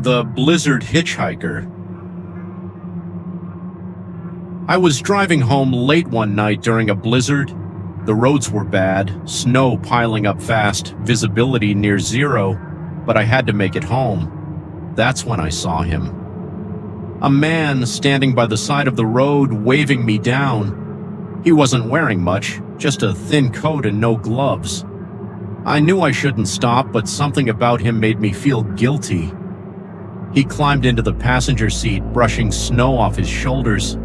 The Blizzard Hitchhiker. I was driving home late one night during a blizzard. The roads were bad, snow piling up fast, visibility near zero, but I had to make it home. That's when I saw him. A man standing by the side of the road, waving me down. He wasn't wearing much, just a thin coat and no gloves. I knew I shouldn't stop, but something about him made me feel guilty. He climbed into the passenger seat, brushing snow off his shoulders.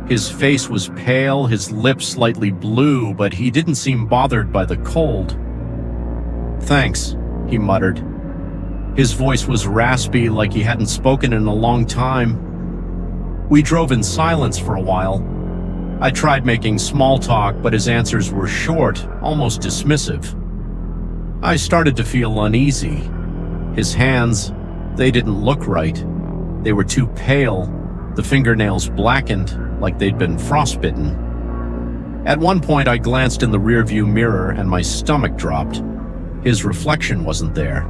His face was pale, his lips slightly blue, but he didn't seem bothered by the cold. "Thanks," he muttered. His voice was raspy, like he hadn't spoken in a long time. We drove in silence for a while. I tried making small talk, but his answers were short, almost dismissive. I started to feel uneasy. His hands, they didn't look right. They were too pale, the fingernails blackened, like they'd been frostbitten. At one point, I glanced in the rearview mirror and my stomach dropped. His reflection wasn't there.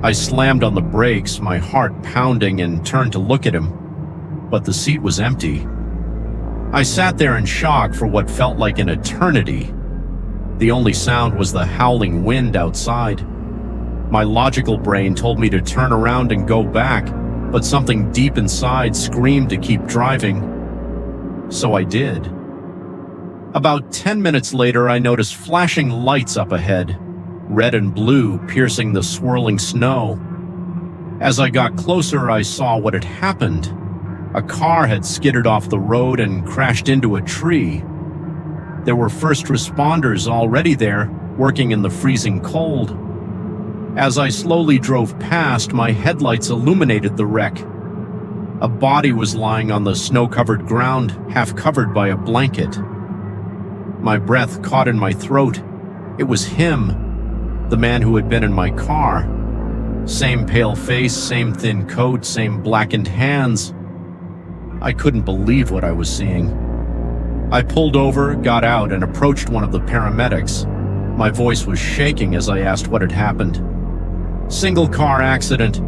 I slammed on the brakes, my heart pounding, and turned to look at him, but the seat was empty. I sat there in shock for what felt like an eternity. The only sound was the howling wind outside. My logical brain told me to turn around and go back, but something deep inside screamed to keep driving. So I did. About 10 minutes later, I noticed flashing lights up ahead, red and blue, piercing the swirling snow. As I got closer, I saw what had happened. A car had skidded off the road and crashed into a tree. There were first responders already there, working in the freezing cold. As I slowly drove past, my headlights illuminated the wreck. A body was lying on the snow-covered ground, half covered by a blanket. My breath caught in my throat. It was him, the man who had been in my car. Same pale face, same thin coat, same blackened hands. I couldn't believe what I was seeing. I pulled over, got out, and approached one of the paramedics. My voice was shaking as I asked what had happened. "Single car accident,"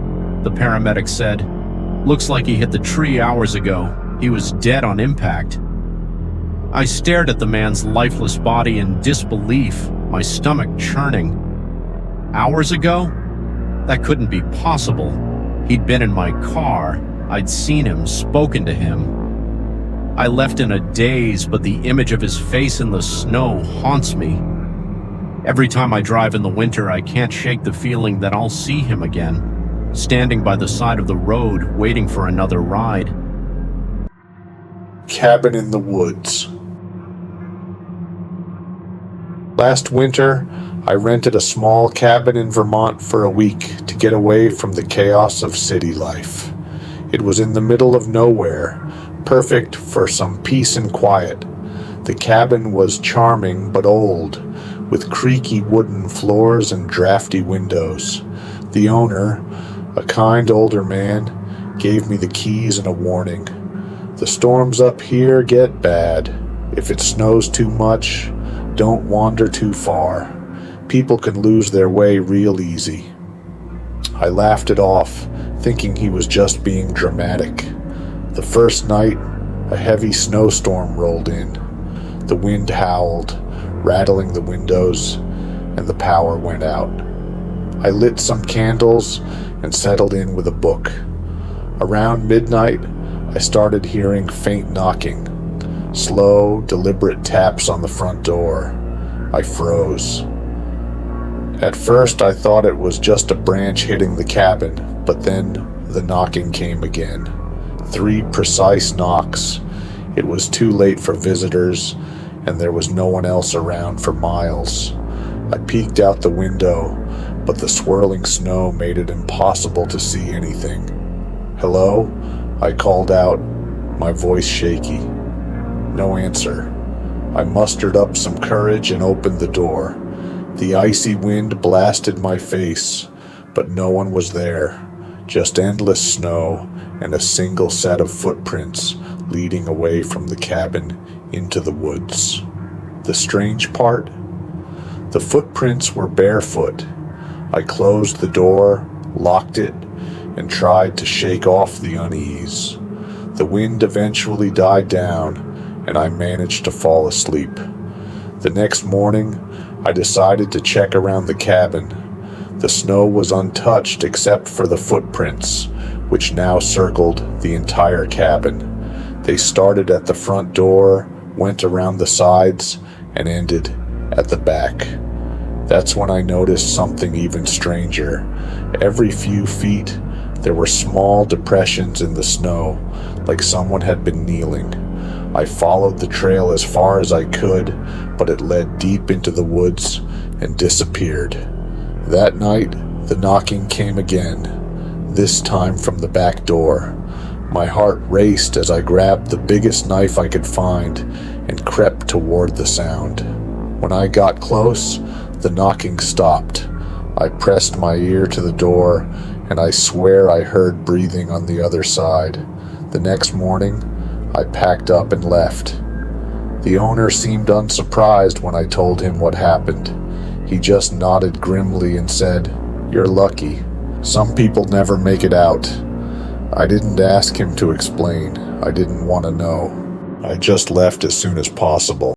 the paramedic said. "Looks like he hit the tree hours ago. He was dead on impact." I stared at the man's lifeless body in disbelief, my stomach churning. Hours ago? That couldn't be possible. He'd been in my car. I'd seen him, spoken to him. I left in a daze, but the image of his face in the snow haunts me. Every time I drive in the winter, I can't shake the feeling that I'll see him again, standing by the side of the road, waiting for another ride. Cabin in the woods. Last winter, I rented a small cabin in Vermont for a week to get away from the chaos of city life. It was in the middle of nowhere, perfect for some peace and quiet. The cabin was charming but old, with creaky wooden floors and drafty windows. The owner, a kind older man, gave me the keys and a warning. "The storms up here get bad. If it snows too much, don't wander too far. People can lose their way real easy." I laughed it off, thinking he was just being dramatic. The first night, a heavy snowstorm rolled in. The wind howled, rattling the windows, and the power went out. I lit some candles and settled in with a book. Around midnight, I started hearing faint knocking, slow, deliberate taps on the front door. I froze. At first, I thought it was just a branch hitting the cabin, but then the knocking came again. 3 precise knocks. It was too late for visitors, and there was no one else around for miles. I peeked out the window, but the swirling snow made it impossible to see anything. "Hello?" I called out, my voice shaky. No answer. I mustered up some courage and opened the door. The icy wind blasted my face, but no one was there. Just endless snow and a single set of footprints leading away from the cabin into the woods. The strange part? The footprints were barefoot. I closed the door, locked it, and tried to shake off the unease. The wind eventually died down, and I managed to fall asleep. The next morning, I decided to check around the cabin. The snow was untouched except for the footprints, which now circled the entire cabin. They started at the front door, went around the sides, and ended at the back. That's when I noticed something even stranger. Every few feet, there were small depressions in the snow, like someone had been kneeling. I followed the trail as far as I could, but it led deep into the woods and disappeared. That night, the knocking came again, this time from the back door. My heart raced as I grabbed the biggest knife I could find and crept toward the sound. When I got close, the knocking stopped. I pressed my ear to the door, and I swear I heard breathing on the other side. The next morning, I packed up and left. The owner seemed unsurprised when I told him what happened. He just nodded grimly and said, "You're lucky. Some people never make it out." I didn't ask him to explain. I didn't want to know. I just left as soon as possible.